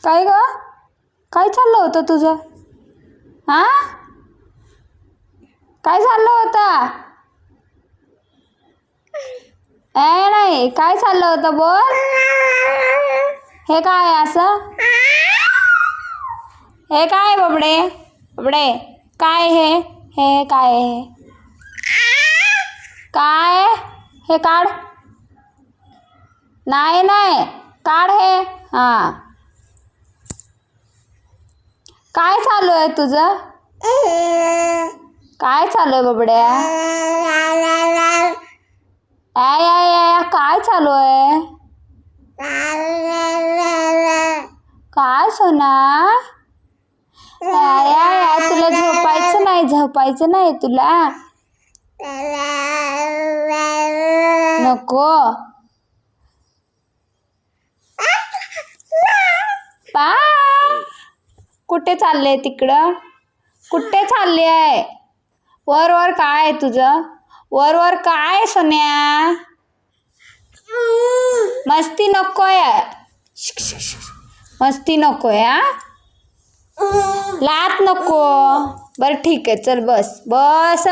काय ग? काय चाललं होतं तुझं? हा, काय चाललं होतं? नाही, काय चाललं होतं बोल. हे काय असं? हे काय बबडे? बबडे काय हे? हे काय आहे? काय हे? काढ. नाही नाही, काढ हे. हा, काय चालू आहे तुझं? काय चालू आहे बबड्या? काय चालू आहे? काय सोना? तुला झोपायचं नाही तुला. नको. पा कुठे चालले तिकडं? कुठे चालली आहे? वर वर काय आहे तुझं? वर वर काय सोन्या? मस्ती नकोय. मस्ती नकोय. लात नको. बरं ठीक आहे, चल बस बस.